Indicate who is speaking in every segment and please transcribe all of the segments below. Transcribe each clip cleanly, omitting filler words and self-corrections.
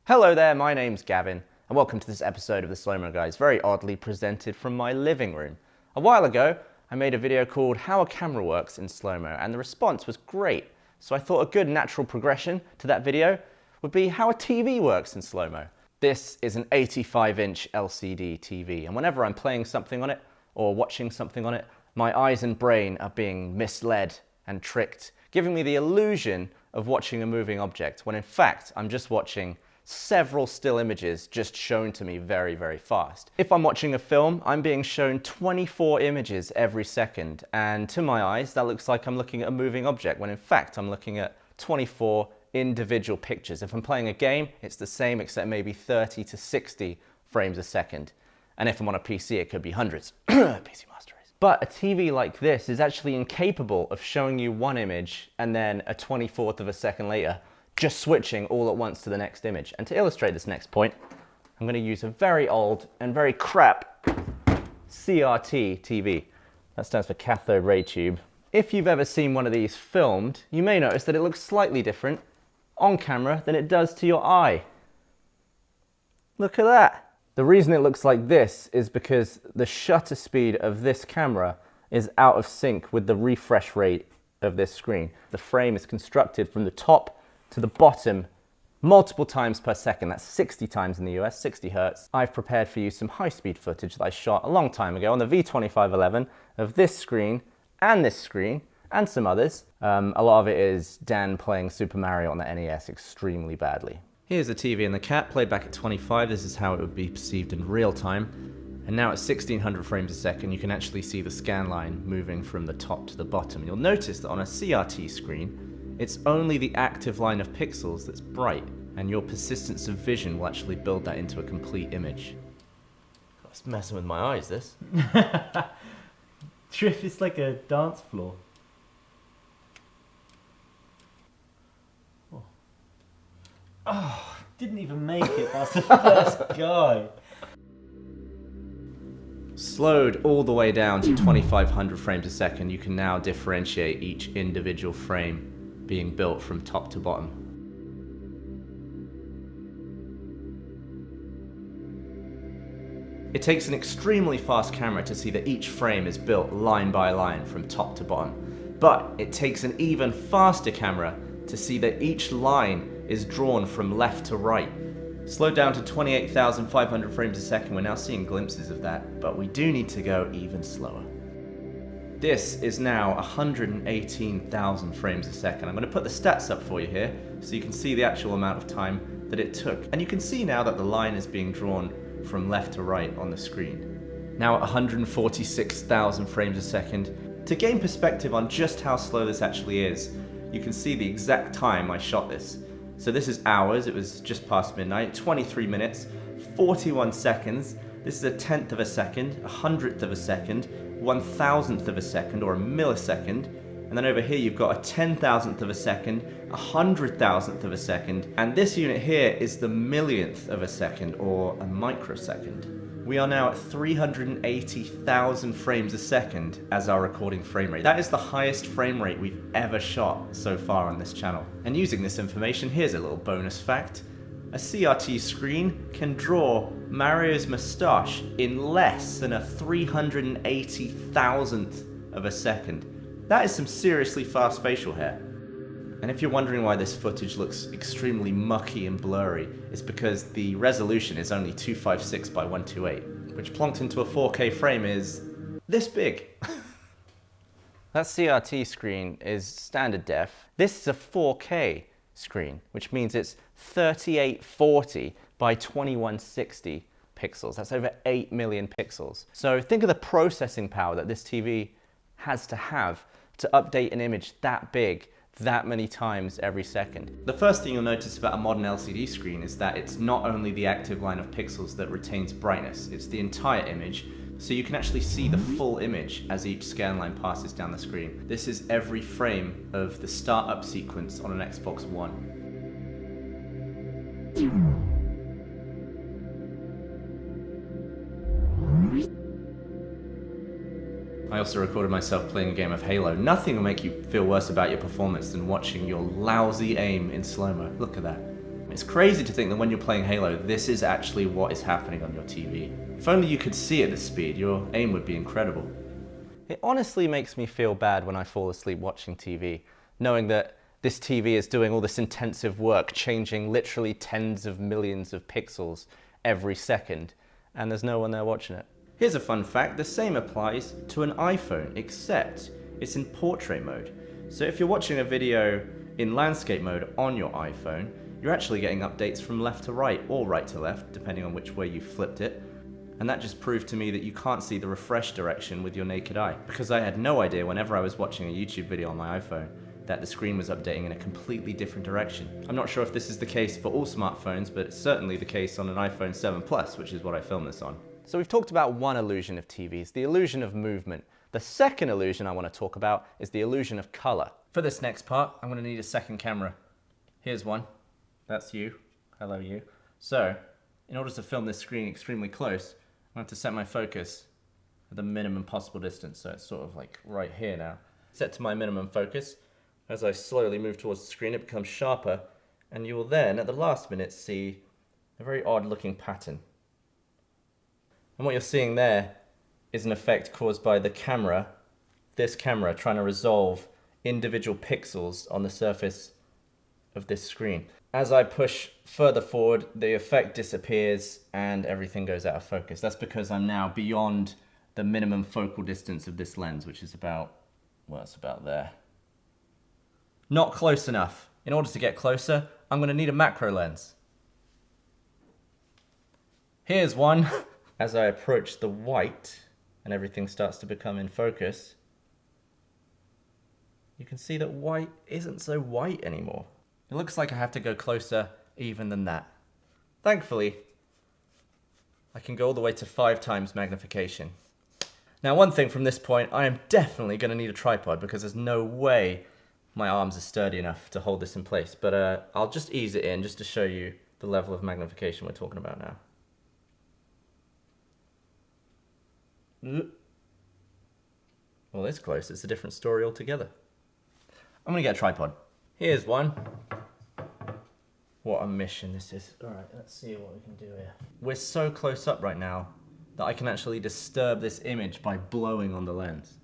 Speaker 1: Hello there, my name's Gavin, and welcome to this episode of the Slow Mo Guys, very oddly presented from my living room. A while ago, I made a video called How a Camera Works in Slow-Mo, and the response was great. So I thought a good natural progression to that video would be how a TV works in slow-mo. This is an 85-inch LCD TV, and whenever I'm playing something on it, or watching something on it, my eyes and brain are being misled and tricked, giving me the illusion of watching a moving object, when in fact I'm just watching several still images just shown to me very, very fast. If I'm watching a film, I'm being shown 24 images every second, and to my eyes that looks like I'm looking at a moving object, when in fact I'm looking at 24 individual pictures. If I'm playing a game, it's the same except maybe 30 to 60 frames a second. And if I'm on a PC, it could be hundreds. PC Master Race. But a TV like this is actually incapable of showing you one image and then a 24th of a second later, just switching all at once to the next image. And to illustrate this next point, I'm going to use a very old and very crap CRT TV. That stands for cathode ray tube. If you've ever seen one of these filmed, you may notice that it looks slightly different on camera than it does to your eye. Look at that. The reason it looks like this is because the shutter speed of this camera is out of sync with the refresh rate of this screen. The frame is constructed from the top to the bottom multiple times per second. That's 60 times in the US, 60 hertz. I've prepared for you some high-speed footage that I shot a long time ago on the V2511 of this screen and some others. A lot of it is Dan playing Super Mario on the NES extremely badly. Here's the TV and the cat played back at 25. This is how it would be perceived in real time. And now at 1600 frames a second, you can actually see the scan line moving from the top to the bottom. You'll notice that on a CRT screen, it's only the active line of pixels that's bright, and your persistence of vision will actually build that into a complete image. God, it's messing with my eyes, this.
Speaker 2: Trip, it's like a dance floor. Oh, didn't even make it past the first guy.
Speaker 1: Slowed all the way down to 2500 frames a second, you can now differentiate each individual frame being built from top to bottom. It takes an extremely fast camera to see that each frame is built line by line from top to bottom. But it takes an even faster camera to see that each line is drawn from left to right. Slowed down to 28,500 frames a second, we're now seeing glimpses of that, but we do need to go even slower. This is now 118,000 frames a second. I'm going to put the stats up for you here so you can see the actual amount of time that it took. And you can see now that the line is being drawn from left to right on the screen. Now at 146,000 frames a second. To gain perspective on just how slow this actually is, you can see the exact time I shot this. So this is hours, it was just past midnight, 23 minutes, 41 seconds. This is a tenth of a second, a hundredth of a second, 1,000th of a second, or a millisecond. And then over here you've got a 10,000th of a second, a 100,000th of a second, and this unit here is the millionth of a second, or a microsecond. We are now at 380,000 frames a second as our recording frame rate. That is the highest frame rate we've ever shot so far on this channel. And using this information, here's a little bonus fact. A CRT screen can draw Mario's moustache in less than a 380,000th of a second. That is some seriously fast facial hair. And if you're wondering why this footage looks extremely mucky and blurry, it's because the resolution is only 256 by 128, which plonked into a 4K frame is this big. That CRT screen is standard def. This is a 4K screen, which means it's 3840 by 2160 pixels. That's over 8 million pixels. So think of the processing power that this TV has to have to update an image that big that many times every second. The first thing you'll notice about a modern LCD screen is that it's not only the active line of pixels that retains brightness, it's the entire image, so you can actually see the full image as each scan line passes down the screen. This is every frame of the startup sequence on an Xbox One. I also recorded myself playing a game of Halo. Nothing will make you feel worse about your performance than watching your lousy aim in slow-mo. Look at that. It's crazy to think that when you're playing Halo, this is actually what is happening on your TV. If only you could see at this speed, your aim would be incredible. It honestly makes me feel bad when I fall asleep watching TV, knowing that this TV is doing all this intensive work, changing literally tens of millions of pixels every second, and there's no one there watching it. Here's a fun fact, the same applies to an iPhone, except it's in portrait mode. So if you're watching a video in landscape mode on your iPhone, you're actually getting updates from left to right, or right to left, depending on which way you flipped it. And that just proved to me that you can't see the refresh direction with your naked eye, because I had no idea whenever I was watching a YouTube video on my iPhone that the screen was updating in a completely different direction. I'm not sure if this is the case for all smartphones, but it's certainly the case on an iPhone 7 Plus, which is what I filmed this on. So we've talked about one illusion of TVs, the illusion of movement. The second illusion I want to talk about is the illusion of color. For this next part, I'm going to need a second camera. Here's one. That's you. Hello, you. So, in order to film this screen extremely close, I have to set my focus at the minimum possible distance. So it's sort of like right here now. Set to my minimum focus. As I slowly move towards the screen, it becomes sharper, and you will then, at the last minute, see a very odd looking pattern. And what you're seeing there is an effect caused by the camera, this camera, trying to resolve individual pixels on the surface of this screen. As I push further forward, the effect disappears and everything goes out of focus. That's because I'm now beyond the minimum focal distance of this lens, which is about, well, it's about there. Not close enough. In order to get closer, I'm going to need a macro lens. Here's one. As I approach the white and everything starts to become in focus, you can see that white isn't so white anymore. It looks like I have to go closer even than that. Thankfully, I can go all the way to 5 times magnification. Now, one thing from this point, I am definitely going to need a tripod because there's no way my arms are sturdy enough to hold this in place. But I'll just ease it in just to show you the level of magnification we're talking about now. Well, this close, it's a different story altogether. I'm going to get a tripod. Here's one. What a mission this is. Alright, let's see what we can do here. We're so close up right now that I can actually disturb this image by blowing on the lens.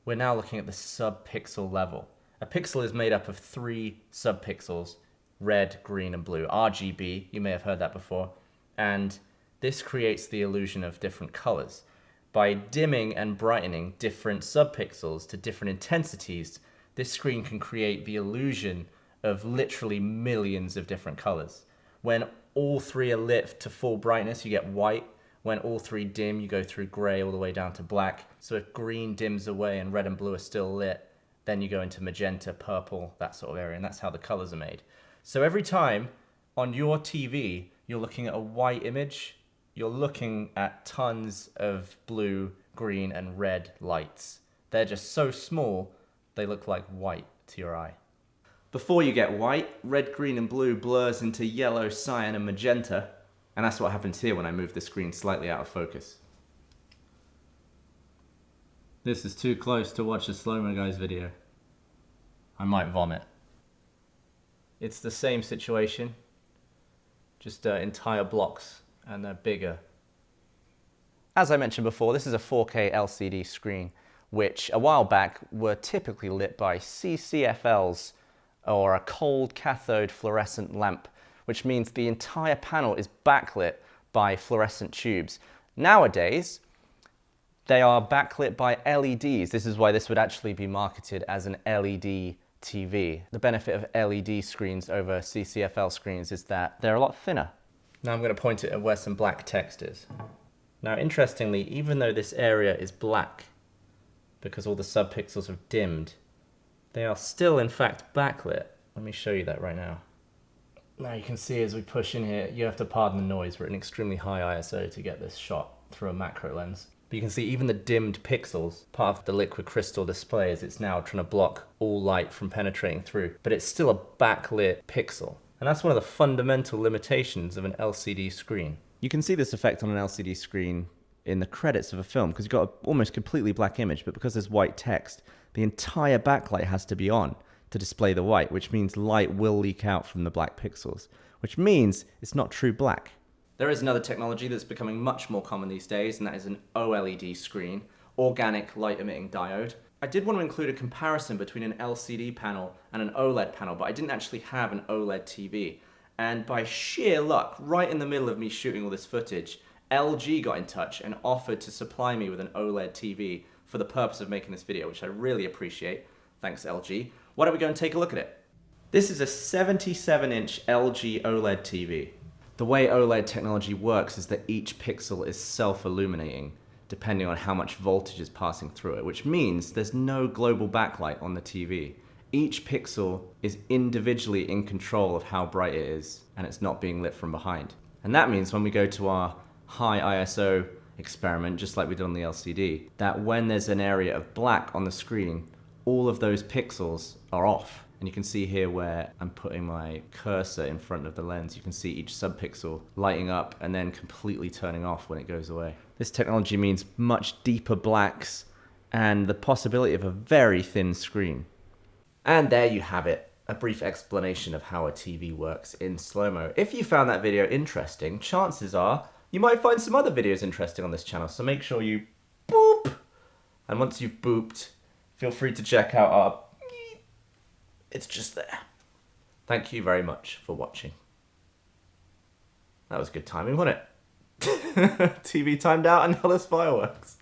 Speaker 1: We're now looking at the sub-pixel level. A pixel is made up of 3 sub-pixels, red, green, and blue. RGB, you may have heard that before. And this creates the illusion of different colors. By dimming and brightening different sub-pixels to different intensities, this screen can create the illusion of literally millions of different colors. When all 3 are lit to full brightness, you get white. When all 3 dim, you go through gray all the way down to black. So if green dims away and red and blue are still lit, then you go into magenta, purple, that sort of area, and that's how the colors are made. So every time on your TV, you're looking at a white image, you're looking at tons of blue, green, and red lights. They're just so small, they look like white to your eye. Before you get white, red, green, and blue blurs into yellow, cyan, and magenta, and that's what happens here when I move the screen slightly out of focus. This is too close to watch a Slow-Mo Guys video. I might vomit. It's the same situation, just entire blocks, and they're bigger. As I mentioned before, this is a 4K LCD screen, which a while back were typically lit by CCFLs, or a cold cathode fluorescent lamp, which means the entire panel is backlit by fluorescent tubes. Nowadays, they are backlit by LEDs. This is why this would actually be marketed as an LED TV. The benefit of LED screens over CCFL screens is that they're a lot thinner. Now I'm going to point it at where some black text is. Now, interestingly, even though this area is black, because all the subpixels have dimmed, they are still in fact backlit. Let me show you that right now. Now you can see as we push in here, you have to pardon the noise. We're at an extremely high ISO to get this shot through a macro lens. But you can see even the dimmed pixels, part of the liquid crystal display is it's now trying to block all light from penetrating through, but it's still a backlit pixel. And that's one of the fundamental limitations of an LCD screen. You can see this effect on an LCD screen in the credits of a film, because you've got an almost completely black image, but because there's white text, the entire backlight has to be on to display the white, which means light will leak out from the black pixels, which means it's not true black. There is another technology that's becoming much more common these days, and that is an OLED screen, organic light emitting diode. I did want to include a comparison between an LCD panel and an OLED panel, but I didn't actually have an OLED TV. And by sheer luck, right in the middle of me shooting all this footage, LG got in touch and offered to supply me with an OLED TV for the purpose of making this video, which I really appreciate. Thanks, LG. Why don't we go and take a look at it? This is a 77-inch LG OLED TV. The way OLED technology works is that each pixel is self-illuminating, depending on how much voltage is passing through it, which means there's no global backlight on the TV. Each pixel is individually in control of how bright it is, and it's not being lit from behind. And that means when we go to our high ISO experiment, just like we did on the LCD, that when there's an area of black on the screen, all of those pixels are off. And you can see here where I'm putting my cursor in front of the lens, you can see each subpixel lighting up and then completely turning off when it goes away. This technology means much deeper blacks and the possibility of a very thin screen. And there you have it, a brief explanation of how a TV works in slow-mo. If you found that video interesting, chances are you might find some other videos interesting on this channel, so make sure you boop. And once you've booped, feel free to check out our... It's just there. Thank you very much for watching. That was good timing, wasn't it? TV timed out and now there's fireworks.